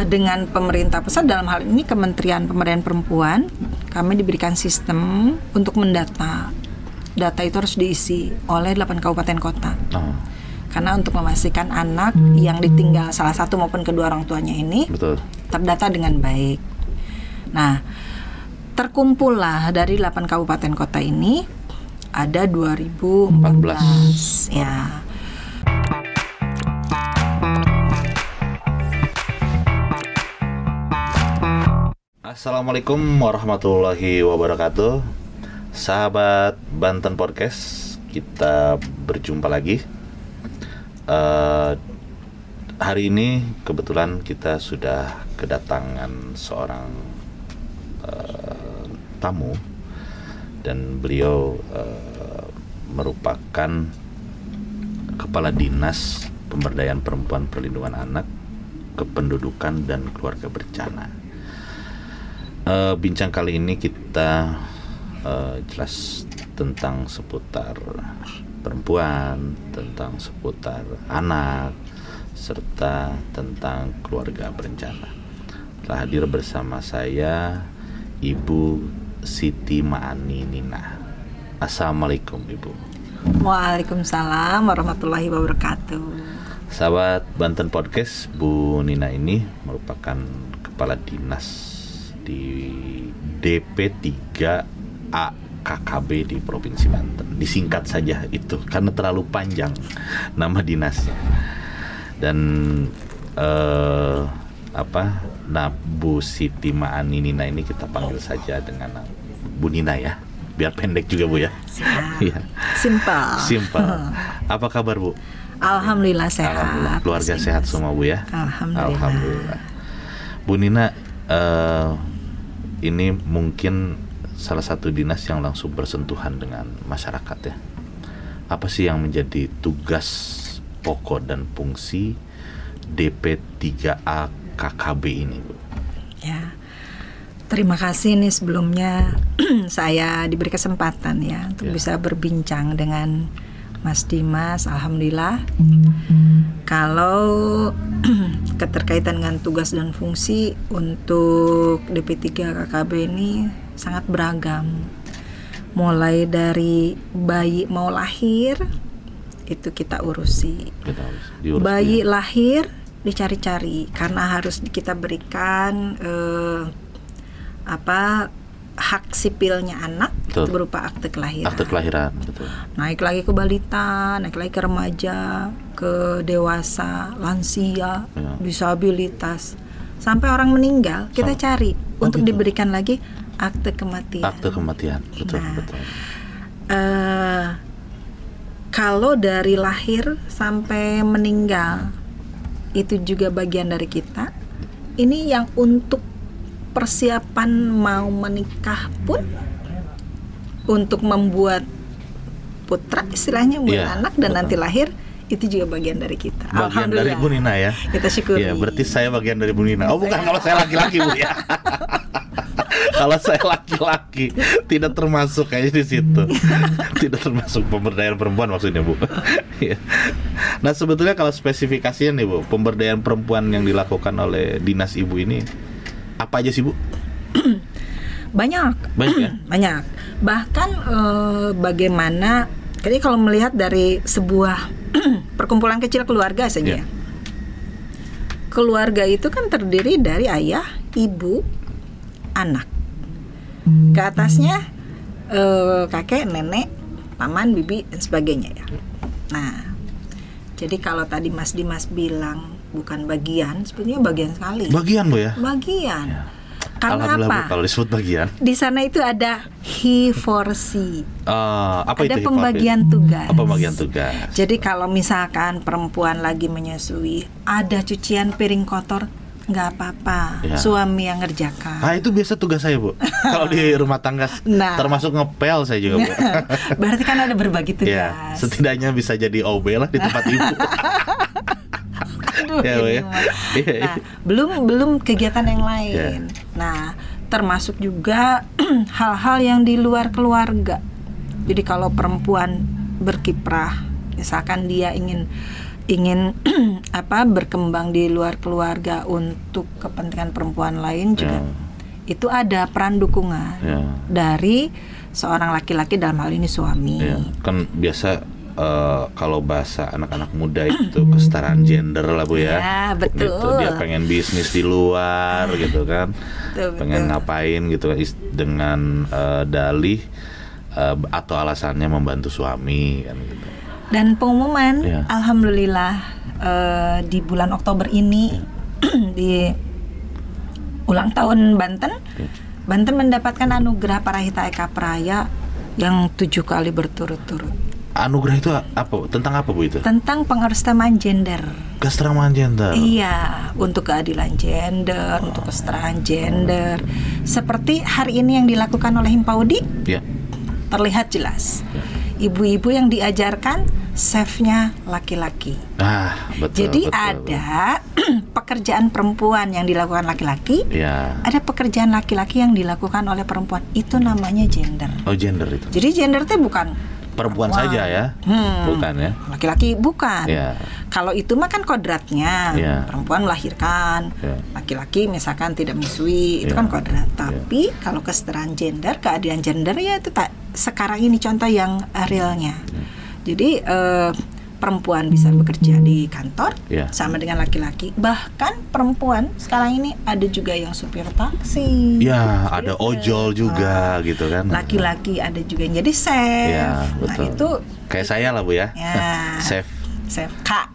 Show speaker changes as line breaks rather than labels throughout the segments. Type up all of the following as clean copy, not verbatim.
dengan pemerintah pusat, dalam hal ini Kementerian Pemberdayaan Perempuan, kami diberikan sistem untuk mendata. Data itu harus diisi oleh 8 kabupaten kota. Karena untuk memastikan anak yang ditinggal salah satu maupun kedua orang tuanya ini terdata dengan baik. Nah, terkumpullah dari 8 kabupaten kota ini ada 2014 ya.
Assalamualaikum warahmatullahi wabarakatuh. Sahabat Banten Podcast, kita berjumpa lagi. Hari ini kebetulan kita sudah kedatangan seorang tamu, dan beliau merupakan Kepala Dinas Pemberdayaan Perempuan, Perlindungan Anak, Kependudukan dan Keluarga Berencana. Bincang kali ini kita jelas tentang seputar perempuan, tentang seputar anak, serta tentang keluarga berencana. Telah hadir bersama saya Ibu Siti Ma'ani Nina. Assalamualaikum Ibu.
Waalaikumsalam warahmatullahi wabarakatuh.
Sahabat Banten Podcast, Bu Nina ini merupakan Kepala Dinas di DP3A KKB di Provinsi Banten. Disingkat saja itu karena terlalu panjang nama dinasnya. Dan Bu Siti Ma'ani Nina ini kita panggil saja dengan Bu Nina ya, biar pendek juga Bu ya.
Ya. Simpel.
Apa kabar Bu?
Alhamdulillah sehat.
Alhamdulillah. Keluarga sehat semua Bu ya. Alhamdulillah. Bu Nina, ini mungkin salah satu dinas yang langsung bersentuhan dengan masyarakat ya. Apa sih yang menjadi tugas pokok dan fungsi DP3A KKB ini Bu?
Ya, terima kasih nih sebelumnya saya diberi kesempatan ya untuk bisa berbincang dengan Mas Dimas. Alhamdulillah. Kalau keterkaitan dengan tugas dan fungsi untuk DP3 KKB ini sangat beragam. Mulai dari bayi mau lahir itu kita urusi. Bayi lahir dicari-cari karena harus kita berikan hak sipilnya anak. Betul. Berupa akte kelahiran.
Akte kelahiran, betul.
Naik lagi ke balita, naik lagi ke remaja, ke dewasa, lansia, disabilitas, sampai orang meninggal kita cari untuk diberikan lagi akte kematian.
Akte kematian, betul, betul.
Kalau dari lahir sampai meninggal itu juga bagian dari kita. Ini yang untuk persiapan mau menikah pun, untuk membuat putra istilahnya buat anak dan nanti lahir, itu juga bagian dari kita.
Bagian dari Bu Nina ya.
Kita syukuri.
Ya, berarti saya bagian dari Bu Nina. Oh bukan, kalau saya laki-laki Bu ya. Kalau saya laki-laki tidak termasuk kayaknya di situ. Tidak termasuk pemberdayaan perempuan maksudnya Bu. Nah sebetulnya kalau spesifikasinya nih Bu, pemberdayaan perempuan yang dilakukan oleh dinas Ibu ini apa aja sih Bu?
Banyak ya? Banyak. Bahkan bagaimana, jadi kalau melihat dari sebuah perkumpulan kecil keluarga saja, keluarga itu kan terdiri dari ayah, ibu, anak, ke atasnya kakek, nenek, paman, bibi dan sebagainya ya. Nah, jadi kalau tadi Mas Dimas bilang bukan bagian, sebetulnya bagian sekali.
Bagian Bu ya?
Bagian. Karena apa?
Bu, kalau disebut bagian.
Di sana itu ada H4C.
Apa
ada
itu
pembagian tugas.
Apa pembagian tugas?
Jadi kalau misalkan perempuan lagi menyusui, ada cucian piring kotor, nggak apa-apa, suami yang ngerjakan.
Itu biasa tugas saya Bu. Kalau di rumah tangga, termasuk ngepel saya juga Bu.
Berarti kan ada berbagi tugas.
Ya, setidaknya bisa jadi OB lah di tempat Ibu.
Nah, belum kegiatan yang lain. Nah, termasuk juga hal-hal yang di luar keluarga. Jadi kalau perempuan berkiprah, misalkan dia ingin ingin berkembang di luar keluarga untuk kepentingan perempuan lain juga, itu ada peran dukungan dari seorang laki-laki, dalam hal ini suami.
Kan biasa kalau bahasa anak-anak muda itu kesetaraan gender lah Bu ya.
Ya, betul.
Gitu. Dia pengen bisnis di luar gitu kan. Pengen ngapain gitu dengan dalih atau alasannya membantu suami kan gitu.
Dan pengumuman alhamdulillah di bulan Oktober ini di ulang tahun Banten, Banten mendapatkan anugerah Parahita Eka Praya yang 7 kali berturut-turut.
Anugerah itu apa? Tentang apa Bu itu?
Tentang pengesetaraan gender.
Kesetaraan gender.
Iya, untuk keadilan gender, untuk kesetaraan gender. Seperti hari ini yang dilakukan oleh Himpaudi, terlihat jelas. Ibu-ibu yang diajarkan chefnya laki-laki.
Betul.
Jadi
betul,
ada pekerjaan perempuan yang dilakukan laki-laki, ada pekerjaan laki-laki yang dilakukan oleh perempuan. Itu namanya gender.
Oh, gender itu.
Jadi gender itu bukan
perempuan saja ya, bukan ya?
Laki-laki bukan. Kalau itu mah kan kodratnya, perempuan melahirkan, laki-laki misalkan tidak menyusui, itu kan kodrat. Tapi kalau kesetaraan gender, keadilan gender ya itu sekarang ini contoh yang realnya. Jadi perempuan bisa bekerja di kantor sama dengan laki-laki. Bahkan perempuan sekarang ini ada juga yang supir taksi.
Ada ojol juga gitu kan.
Laki-laki ada juga yang jadi chef.
Betul.
Nah itu
kayak saya lah Bu ya. Chef
Kak.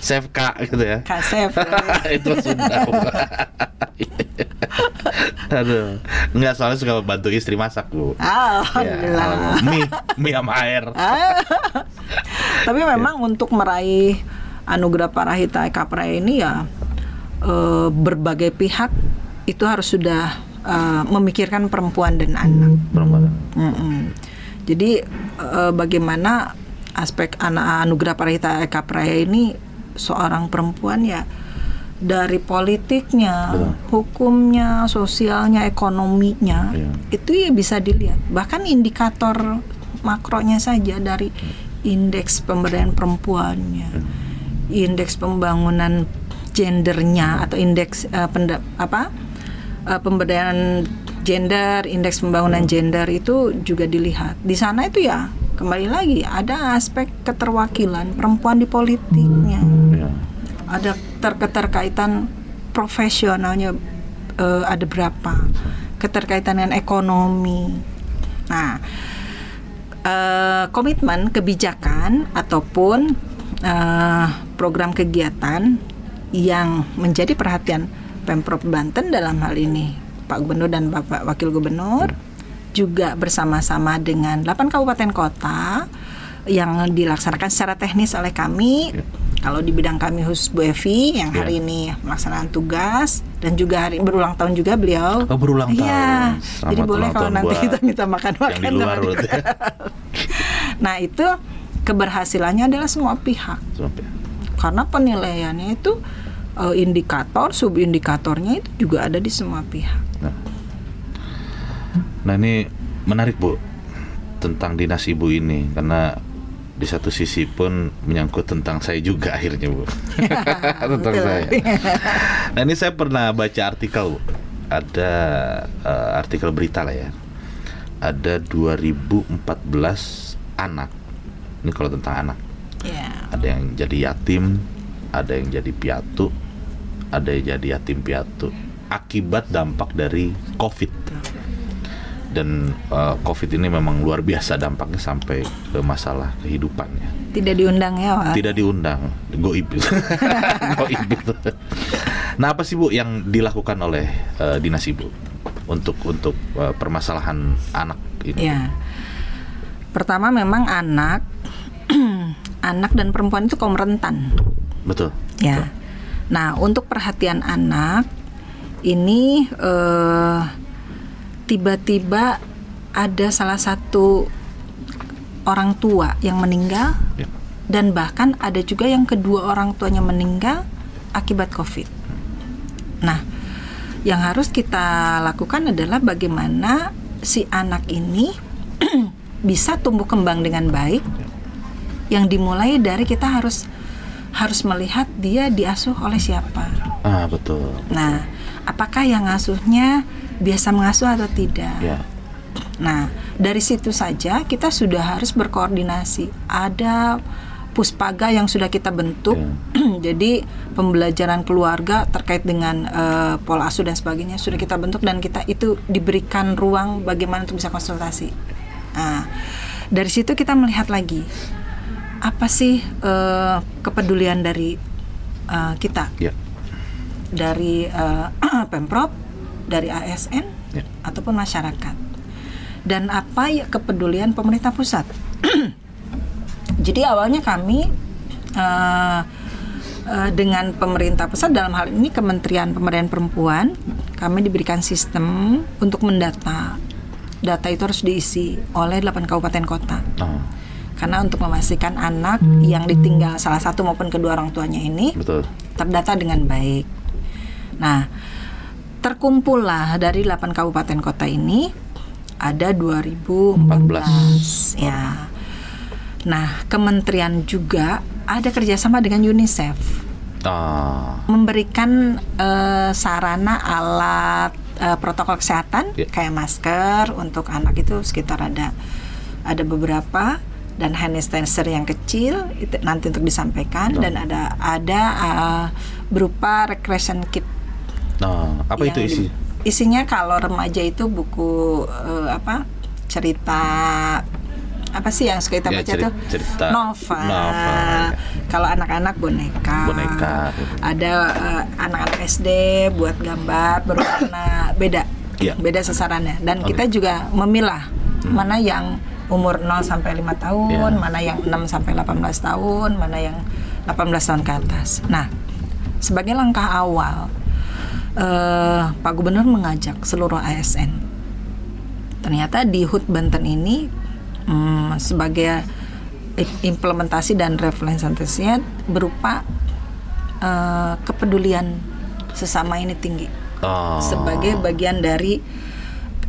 Chef Kak gitu ya.
Kak chef.
Itu Sunda. Aduh, enggak, soalnya suka bantu istri masak Bu.
Alhamdulillah.
Mie sama air.
Tapi memang untuk meraih anugerah Parahita Eka Praya ini ya berbagai pihak itu harus sudah memikirkan perempuan dan anak. Jadi bagaimana aspek anugerah Parahita Eka Praya ini seorang perempuan ya, dari politiknya, hukumnya, sosialnya, ekonominya, itu ya bisa dilihat. Bahkan indikator makronya saja dari indeks pemberdayaan perempuannya, indeks pembangunan gendernya atau indeks pemberdayaan gender, indeks pembangunan gender itu juga dilihat. Di sana itu ya kembali lagi ada aspek keterwakilan perempuan di politiknya. Ada keterkaitan profesionalnya, ada berapa, keterkaitan dengan ekonomi. Nah, komitmen kebijakan ataupun program kegiatan yang menjadi perhatian Pemprov Banten dalam hal ini Pak Gubernur dan Bapak Wakil Gubernur juga bersama-sama dengan 8 kabupaten kota yang dilaksanakan secara teknis oleh kami. Kalau di bidang kami khusus Bu Evi yang hari ini melaksanakan tugas dan juga hari berulang tahun juga beliau.
Oh, berulang tahun.
Iya. Jadi boleh kalau nanti kita minta makan-makan
yang di luar berarti.
Nah, itu keberhasilannya adalah semua pihak. Karena penilaiannya itu indikator, subindikatornya itu juga ada di semua pihak.
Nah, ini menarik Bu tentang dinas Ibu ini, karena di satu sisi pun menyangkut tentang saya juga akhirnya Bu. Tentang saya. Nah, ini saya pernah baca artikel Bu. Ada artikel berita lah ya. Ada 2014 anak. Ini kalau tentang anak. Ada yang jadi yatim, ada yang jadi piatu, ada yang jadi yatim piatu akibat dampak dari COVID. Dan COVID ini memang luar biasa dampaknya sampai ke masalah kehidupannya.
Tidak diundang ya Pak?
Tidak diundang, goib. Goib. Nah, apa sih Bu yang dilakukan oleh dinas Ibu untuk permasalahan anak ini?
Ya, pertama memang anak dan perempuan itu kaum rentan.
Betul.
Ya.
Betul.
Nah, untuk perhatian anak ini tiba-tiba ada salah satu orang tua yang meninggal, dan bahkan ada juga yang kedua orang tuanya meninggal akibat COVID. Nah, yang harus kita lakukan adalah bagaimana si anak ini bisa tumbuh kembang dengan baik, yang dimulai dari kita harus melihat dia diasuh oleh siapa.
Betul.
Nah, apakah yang ngasuhnya biasa mengasuh atau tidak?
Ya.
Nah, dari situ saja kita sudah harus berkoordinasi. Ada puspaga yang sudah kita bentuk. Jadi pembelajaran keluarga terkait dengan pola asuh dan sebagainya sudah kita bentuk, dan kita itu diberikan ruang bagaimana untuk bisa konsultasi. Nah, dari situ kita melihat lagi apa sih kepedulian dari kita, dari Pemprov, dari ASN, ataupun masyarakat, dan apa ya kepedulian pemerintah pusat. Jadi awalnya kami dengan pemerintah pusat, dalam hal ini Kementerian Pemberdayaan Perempuan, kami diberikan sistem untuk mendata. Data itu harus diisi oleh 8 kabupaten kota. Karena untuk memastikan anak yang ditinggal salah satu maupun kedua orang tuanya ini terdata dengan baik. Nah, terkumpullah dari 8 kabupaten kota ini ada 2014 ya. Nah, kementerian juga ada kerjasama dengan UNICEF, memberikan sarana alat protokol kesehatan kayak masker untuk anak itu sekitar ada beberapa, dan hand sanitizer yang kecil itu nanti untuk disampaikan, dan ada berupa recreation kit.
Apa itu
isinya? Kalau remaja itu buku cerita apa sih yang suka kita baca tuh?
Cerita
novel. Kalau anak-anak boneka. Ada anak-anak SD buat gambar berwarna beda sasarannya, dan kita juga memilah mana yang umur 0 sampai 5 tahun, mana yang 6 sampai 18 tahun, mana yang 18 tahun ke atas. Nah, sebagai langkah awal Pak Gubernur mengajak seluruh ASN. Ternyata di HUT Banten ini sebagai implementasi dan representasinya berupa kepedulian sesama ini tinggi. Sebagai bagian dari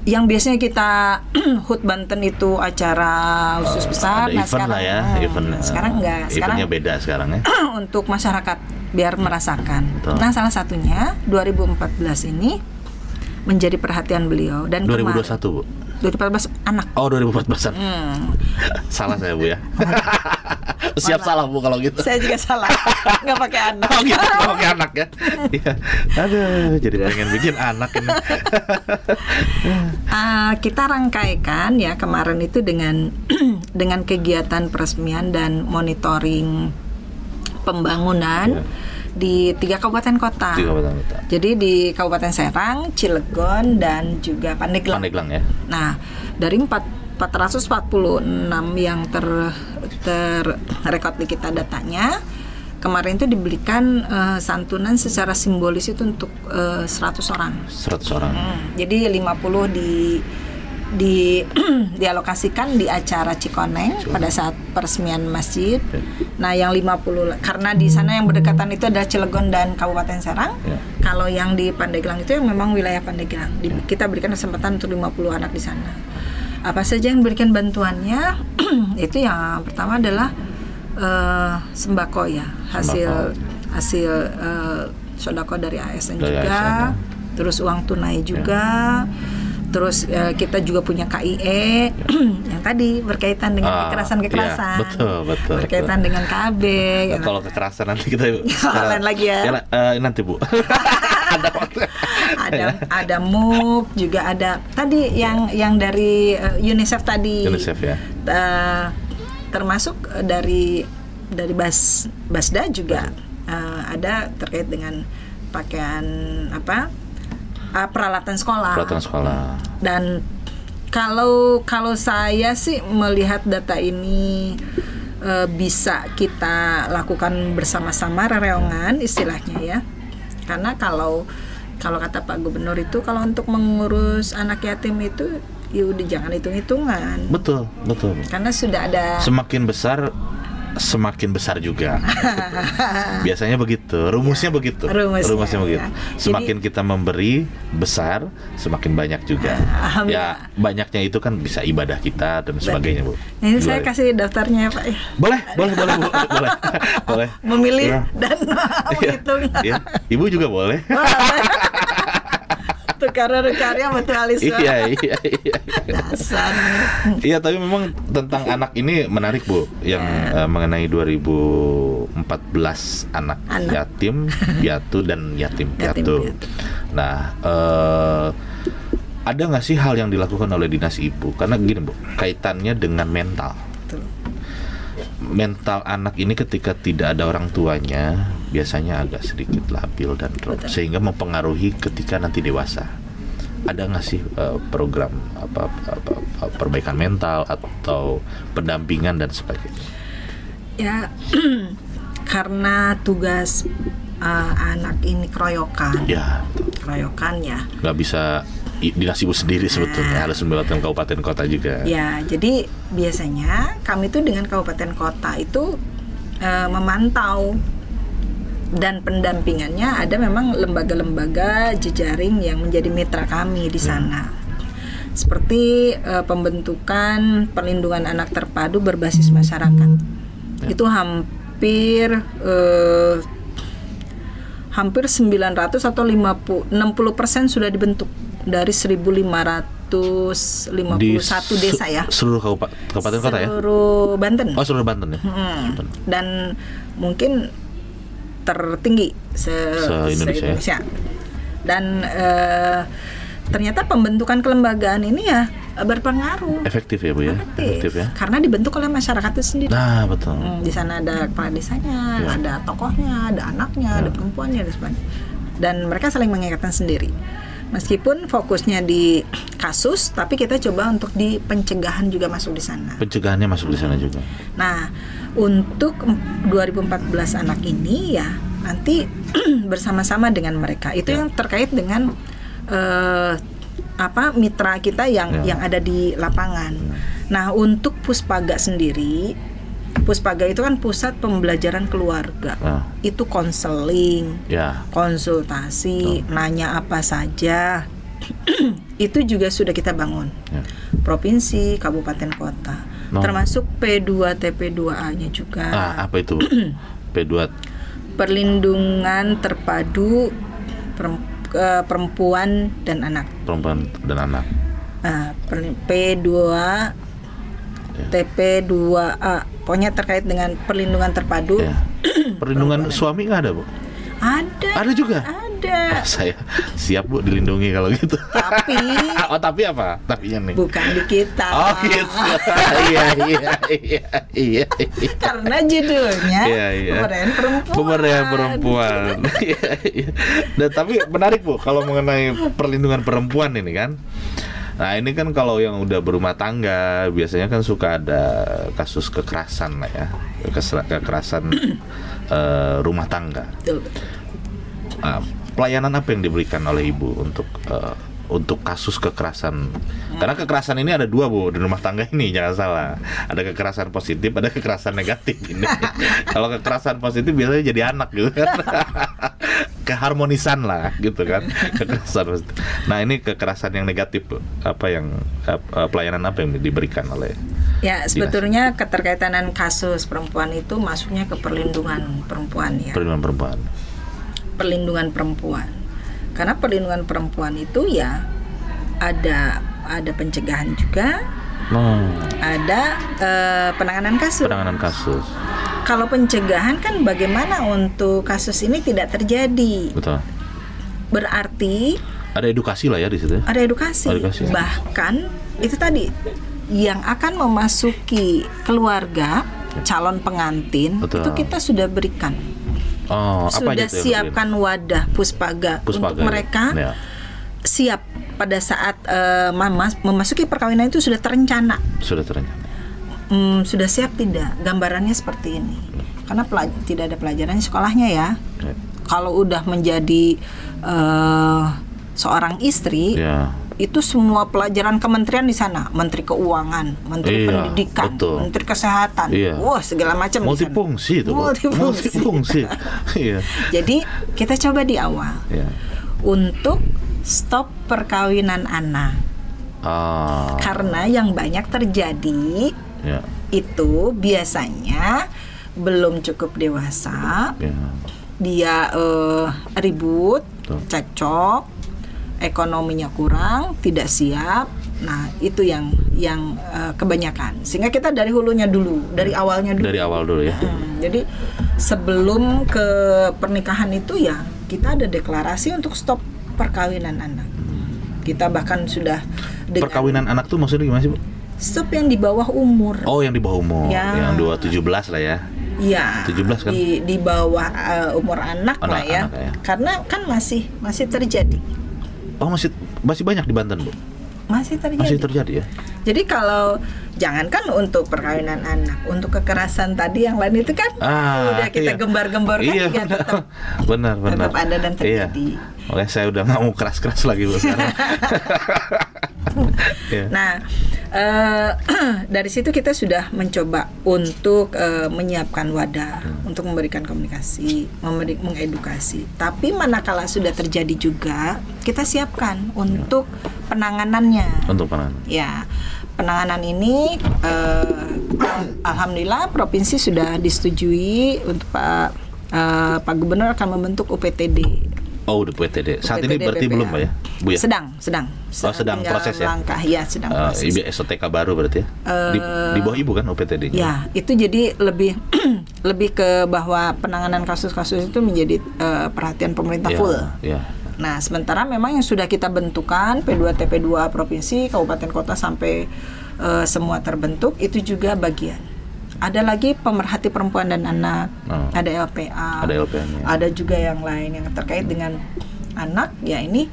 yang biasanya kita HUT Banten itu acara khusus besar, sekarang enggak.
Eventnya beda sekarang ya.
Untuk masyarakat biar merasakan. Nah, salah satunya 2014 ini menjadi perhatian beliau, dan
2021 Bu.
2014 anak.
2014. Salah saya Bu ya. Siap salah Bu kalau gitu.
Saya juga salah. Nggak pakai anak.
Gitu, nggak pakai anak ya. Aduh, jadi pengen bikin anak ini.
Kita rangkaikan ya kemarin itu dengan kegiatan peresmian dan monitoring pembangunan di 3 kabupaten kota. Jadi di Kabupaten Serang, Cilegon, dan juga Pandeglang
ya.
Nah, dari 446 yang terrekod di kita datanya, kemarin itu diberikan santunan secara simbolis itu untuk 100 orang. 100 orang. Jadi 50 dialokasikan di acara Cikoneng pada saat peresmian masjid. Nah, yang 50 karena di sana yang berdekatan itu adalah Cilegon dan Kabupaten Serang. Kalau yang di Pandeglang itu yang memang wilayah Pandeglang. Kita berikan kesempatan untuk 50 anak di sana. Apa saja yang berikan bantuannya? Itu yang pertama adalah sembako ya, hasil sodako dari ASN juga, terus uang tunai juga. Terus kita juga punya KIE yang tadi berkaitan dengan kekerasan.
Betul.
Berkaitan dengan KB.
Kalau kekerasan nanti kita
lain lagi ya.
Nanti Bu.
ada MUK juga ada. Tadi yang dari UNICEF tadi.
UNICEF ya.
Termasuk dari Basda juga ada terkait dengan pakaian peralatan sekolah. Dan kalau saya sih melihat data ini bisa kita lakukan bersama-sama, rereongan istilahnya ya. Karena kalau kata Pak Gubernur itu, kalau untuk mengurus anak yatim itu ya udah jangan hitung-hitungan.
Betul.
Karena sudah ada,
semakin besar semakin besar juga. Biasanya begitu, rumusnya begitu. Rumusnya begitu. Semakin kita memberi besar, semakin banyak juga. Ya, banyaknya itu kan bisa ibadah kita dan sebagainya, Bu.
Ini saya kasih daftarnya, Pak.
Boleh, Bu. Boleh.
Memilih dan menghitung.
Ya. Ibu juga boleh.
Karya mutualisme.
Iya.
Dasar.
Iya, tapi memang tentang anak ini menarik, Bu, yang mengenai 2014 anak yatim, piatu dan yatim piatu. Nah, ada nggak sih hal yang dilakukan oleh Dinas Ibu? Karena gini, Bu, kaitannya dengan mental. Mental anak ini ketika tidak ada orang tuanya biasanya agak sedikit labil dan drop, sehingga mempengaruhi ketika nanti dewasa. Ada nggak sih program perbaikan mental atau pendampingan dan sebagainya? Ya,
karena tugas anak ini keroyokan.
Ya,
keroyokan ya.
Nggak bisa Dinas Ibu sendiri sebetulnya, harus melibatkan kabupaten kota juga.
Ya, jadi biasanya kami tuh dengan kabupaten kota itu memantau, dan pendampingannya ada memang lembaga-lembaga jejaring yang menjadi mitra kami di sana. Seperti pembentukan perlindungan anak terpadu berbasis masyarakat. Itu hampir 900 atau 60% sudah dibentuk dari 1551 desa ya.
Seluruh kabupaten kota ya?
Seluruh Banten.
Oh, seluruh Banten ya.
Dan mungkin tertinggi se-Indonesia. Dan ternyata pembentukan kelembagaan ini ya berpengaruh.
Efektif ya, Bu ya? Efektif ya.
Karena dibentuk oleh masyarakat itu sendiri.
Nah, betul.
Di sana ada kepala desanya, ada tokohnya, ada anaknya, ada perempuannya, dan sebagainya. Dan mereka saling mengingatkan sendiri. Meskipun fokusnya di kasus, tapi kita coba untuk di pencegahan juga masuk di sana.
Pencegahannya masuk di sana juga.
Nah, untuk 2014 anak ini ya nanti bersama-sama dengan mereka. Itu yang terkait dengan mitra kita yang ada di lapangan. Nah, untuk Puspaga sendiri, Puspaga itu kan pusat pembelajaran keluarga. Itu konseling, konsultasi, nanya apa saja. Itu juga sudah kita bangun. Provinsi, kabupaten, kota. Termasuk P2 TP2A-nya juga.
Apa itu? P2
Perlindungan terpadu perempuan dan anak.
Perempuan dan anak.
P2 TP2A, pokoknya terkait dengan perlindungan terpadu.
Perlindungan suami nggak ada, Bu? Ada juga.
Ada.
Saya siap, Bu, dilindungi kalau gitu.
Tapi
tapi apa? Tapinya nih.
Bukan di kita.
Oh, gitu. Iya.
Karena judulnya
Pemberdayaan perempuan. Iya. Nah, tapi menarik, Bu, kalau mengenai perlindungan perempuan ini kan. Nah, ini kan kalau yang udah berumah tangga biasanya kan suka ada kasus kekerasan lah ya, kekerasan rumah tangga. Pelayanan apa yang diberikan oleh Ibu untuk kasus kekerasan? Karena kekerasan ini ada dua, Bu, di rumah tangga ini, jangan salah. Ada kekerasan positif, ada kekerasan negatif ini. Kalau kekerasan positif biasanya jadi anak gitu kan. Keharmonisan lah gitu kan, kekerasan positif. Nah, ini kekerasan yang negatif, Bu. Pelayanan apa yang diberikan oleh?
Ya, sebetulnya keterkaitan kasus perempuan itu masuknya ke perlindungan perempuan ya. Perlindungan perempuan. Karena perlindungan perempuan itu ya ada pencegahan juga, ada penanganan kasus. Kalau pencegahan kan bagaimana untuk kasus ini tidak terjadi.
Betul.
Berarti
ada edukasi lah ya di situ.
Ada edukasi. Bahkan itu tadi yang akan memasuki keluarga calon pengantin. Betul. Itu kita sudah berikan. Sudah siapkan wadah puspaga untuk mereka siap pada saat memasuki perkawinan itu sudah terencana. Sudah siap tidak? Gambarannya seperti ini. Karena tidak ada pelajaran di sekolahnya ya. Kalau udah menjadi seorang istri, itu semua pelajaran kementerian di sana, Menteri Keuangan, Menteri Pendidikan,
betul.
Menteri Kesehatan, wah segala macam.
Multifungsi itu. Multifungsi. Iya.
Jadi kita coba di awal untuk stop perkawinan anak. Karena yang banyak terjadi itu biasanya belum cukup dewasa, dia ribut, cekcok, ekonominya kurang, tidak siap. Nah, itu yang kebanyakan. Sehingga kita dari hulunya dulu, dari awalnya dulu.
Dari awal dulu ya.
Jadi sebelum ke pernikahan itu ya kita ada deklarasi untuk stop perkawinan anak. Kita bahkan sudah
perkawinan anak tuh maksudnya gimana sih, Bu?
Stop yang di bawah umur.
Oh, yang di bawah umur. Yang 17 lah ya.
Iya.
17 kan.
Di bawah umur anak lah ya. Karena kan masih terjadi.
Oh, masih banyak di Banten, Bu?
Masih terjadi
ya.
Jadi kalau jangankan untuk perkawinan anak, untuk kekerasan tadi yang lain itu kan udah kita gembar-gemborkan ya tetap
benar
ada dan terjadi.
Oke, saya udah nggak mau keras-keras lagi, Bu, sekarang.
Nah, dari situ kita sudah mencoba untuk menyiapkan wadah untuk memberikan komunikasi, mengedukasi. Tapi manakala sudah terjadi juga, kita siapkan untuk penanganannya.
Untuk penanganan.
Ya, penanganan ini alhamdulillah provinsi sudah disetujui untuk Pak Gubernur akan membentuk UPTD.
Oh, udah UPTD. Saat ini berarti BPA. Belum, Pak ya? Bu ya?
Sedang
sedang proses ya?
Langkah, ya sedang proses.
SOTK baru berarti ya? Di bawah Ibu kan UPTD-nya?
Ya, itu jadi lebih ke bahwa penanganan kasus-kasus itu menjadi perhatian pemerintah full. Nah, sementara memang yang sudah kita bentukan P2 TP2 provinsi, kabupaten kota sampai semua terbentuk, itu juga bagian. Ada lagi pemerhati perempuan dan anak, ada LPA, ada juga yang lain yang terkait dengan anak, ya ini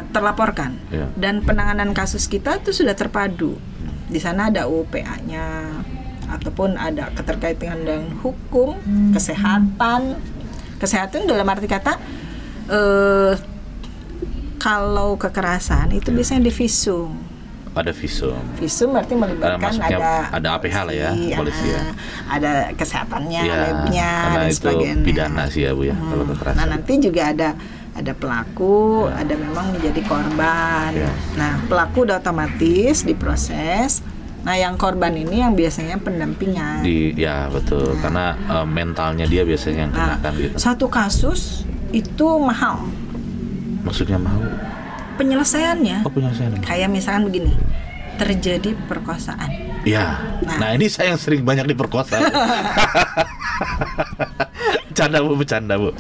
terlaporkan. Dan penanganan kasus kita itu sudah terpadu. Di sana ada UPA-nya, ataupun ada keterkaitan dengan hukum, kesehatan dalam arti kata kalau kekerasan itu biasanya divisum.
Ada visum.
Visum berarti melibatkan
ada APH lah ya, polisi ya.
Ada kesehatannya, labnya
dan
itu sebagainya.
Pidana sih ya, Bu ya, kalau kekerasan.
Nah, nanti juga ada pelaku, ada memang menjadi korban. Nah, pelaku udah otomatis diproses. Nah, yang korban ini yang biasanya pendampingan.
Ya, betul. Karena mentalnya dia biasanya yang kena kan gitu.
Satu kasus itu mahal.
Maksudnya mahal?
Penyelesaiannya.
Penyelesaiannya.
Kayak misalkan begini, terjadi perkosaan.
Iya. Nah, ini saya yang sering banyak diperkosa. Bercanda Bu.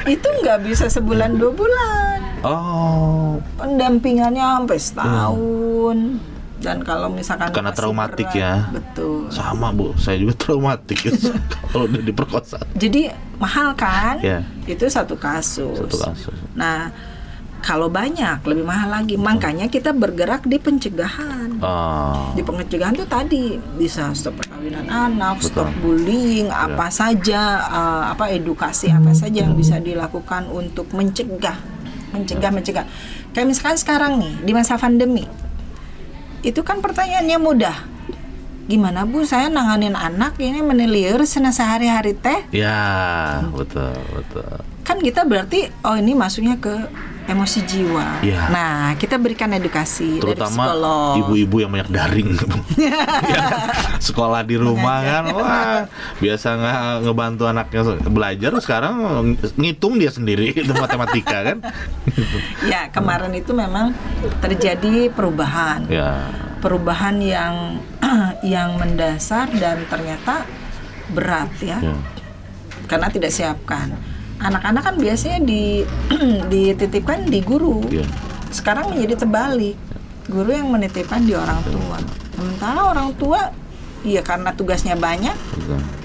Itu nggak bisa sebulan 2 bulan.
Oh.
Pendampingannya sampai setahun. Dan kalau misalkan
karena traumatik berat,
ya. Betul.
Sama, Bu, saya juga traumatik kalau udah diperkosa.
Jadi mahal kan? Itu satu kasus. Nah, kalau banyak lebih mahal lagi. Makanya kita bergerak di pencegahan. Di pencegahan tuh tadi bisa stop perkawinan anak, stop bullying, apa saja, edukasi apa saja yang bisa dilakukan untuk mencegah. Kayak misalkan sekarang nih di masa pandemi, itu kan pertanyaannya mudah. Gimana, Bu, saya nanganin anak ini meneliur sehari-hari teh?
Ya, betul.
Kan kita berarti ini masuknya ke emosi jiwa. Nah, kita berikan edukasi
terutama
dari psikolog.
Ibu-ibu yang banyak daring. Sekolah di rumah kan, biasa nggak ngebantu anaknya belajar, sekarang ngitung dia sendiri, itu matematika kan.
Ya, kemarin itu memang terjadi perubahan. Perubahan yang mendasar dan ternyata berat ya. Karena tidak siapkan. Anak-anak kan biasanya dititipkan di guru. Sekarang menjadi terbalik. Guru yang menitipkan di orang tua. Sementara orang tua karena tugasnya banyak,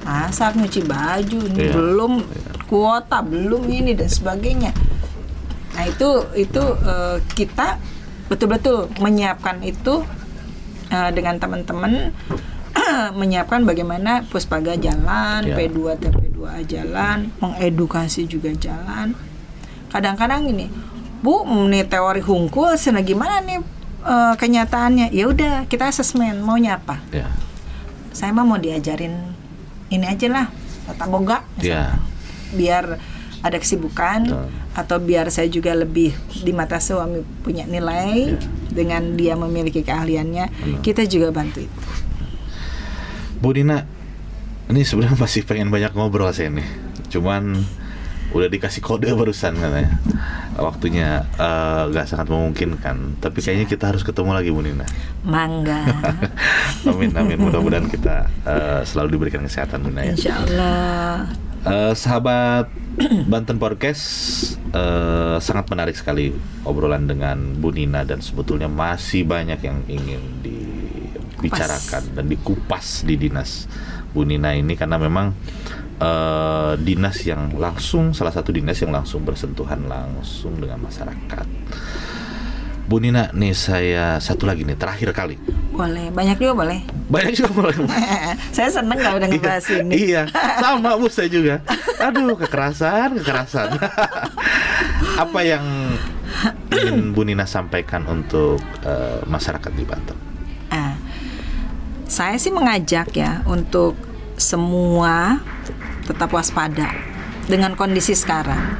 masak, nyuci baju, belum kuota, belum ini dan sebagainya. Nah, itu kita betul-betul menyiapkan itu dengan teman-teman. Menyiapkan bagaimana Puspaga jalan, P2 TP2 jalan, mengedukasi juga jalan. Kadang-kadang ini, Bu, nih teori hungkul, sana gimana nih kenyataannya? Ya udah, kita asesmen maunya apa?
Ya.
Saya mah mau diajarin ini aja lah, tata boga,
Ya.
biar ada kesibukan, atau biar saya juga lebih di mata suami punya nilai dengan dia memiliki keahliannya. Kita juga bantu itu.
Bu Nina, ini sebenarnya masih pengen banyak ngobrol saya nih. Cuman udah dikasih kode barusan katanya. Waktunya gak sangat memungkinkan. Tapi kayaknya kita harus ketemu lagi Bu Nina.
Mangga.
Amin, amin. Mudah-mudahan kita selalu diberikan kesehatan Bu Nina ya.
Insya Allah.
Sahabat Banten Podcast, sangat menarik sekali obrolan dengan Bu Nina, dan sebetulnya masih banyak yang ingin dibicarakan dan dikupas di dinas Bu Nina ini, karena memang dinas yang langsung, salah satu dinas yang langsung bersentuhan langsung dengan masyarakat. Bu Nina, nih saya satu lagi nih, terakhir kali.
Boleh, banyak juga boleh.
Banyak juga boleh.
Saya seneng kalau udah ngebahas ini.
Iya, sama Bu, saya juga. Aduh, kekerasan. Apa yang ingin Bu Nina sampaikan untuk masyarakat di Banten?
Saya sih mengajak ya untuk semua tetap waspada dengan kondisi sekarang,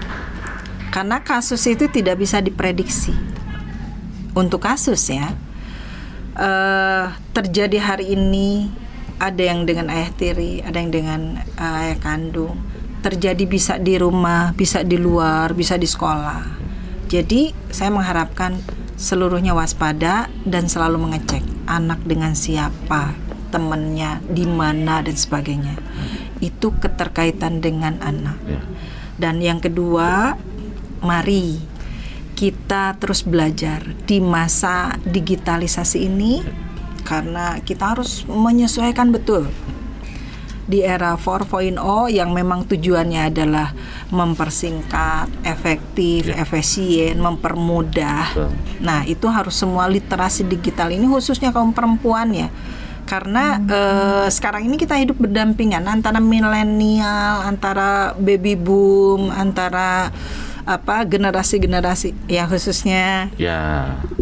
karena kasus itu tidak bisa diprediksi. Untuk kasus ya, terjadi hari ini, ada yang dengan ayah tiri, ada yang dengan ayah kandung. Terjadi bisa di rumah, bisa di luar, bisa di sekolah. Jadi saya mengharapkan seluruhnya waspada dan selalu mengecek anak dengan siapa, temannya di mana dan sebagainya. Itu keterkaitan dengan anak. Dan yang kedua, mari kita terus belajar di masa digitalisasi ini, karena kita harus menyesuaikan betul di era 4.0 yang memang tujuannya adalah mempersingkat, efektif, efisien, mempermudah. Nah, itu harus semua literasi digital ini, khususnya kaum perempuan ya. Karena sekarang ini kita hidup berdampingan antara milenial, antara baby boom, antara generasi-generasi ya, khususnya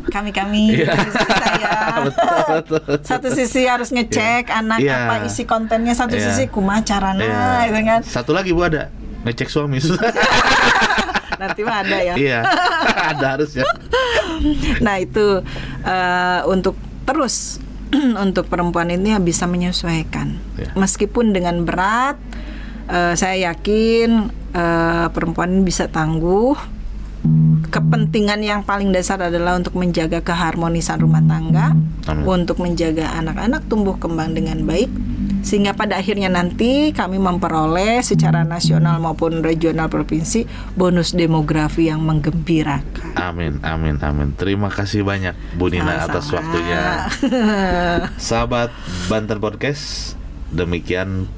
kami saya betul. Satu sisi harus ngecek anak apa isi kontennya, satu sisi kumaha carana gitu kan.
Satu lagi Bu, ada ngecek suami.
Nanti mah ada ya.
Iya, ada harusnya.
Nah itu untuk terus untuk perempuan ini bisa menyesuaikan meskipun dengan berat. Saya yakin perempuan ini bisa tangguh. Kepentingan yang paling dasar adalah untuk menjaga keharmonisan rumah tangga. Amin. Untuk menjaga anak-anak tumbuh kembang dengan baik, sehingga pada akhirnya nanti kami memperoleh secara nasional maupun regional provinsi bonus demografi yang menggembirakan.
Amin, amin, amin. Terima kasih banyak Bu Nina atas waktunya. Sahabat Banten Podcast, demikian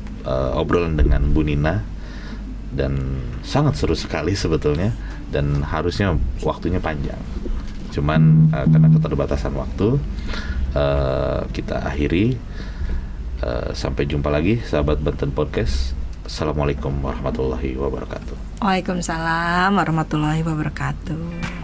obrolan dengan Bu Nina, dan sangat seru sekali sebetulnya, dan harusnya waktunya panjang, cuman karena keterbatasan waktu kita akhiri. Sampai jumpa lagi sahabat Banten Podcast. Assalamualaikum warahmatullahi wabarakatuh.
Waalaikumsalam warahmatullahi wabarakatuh.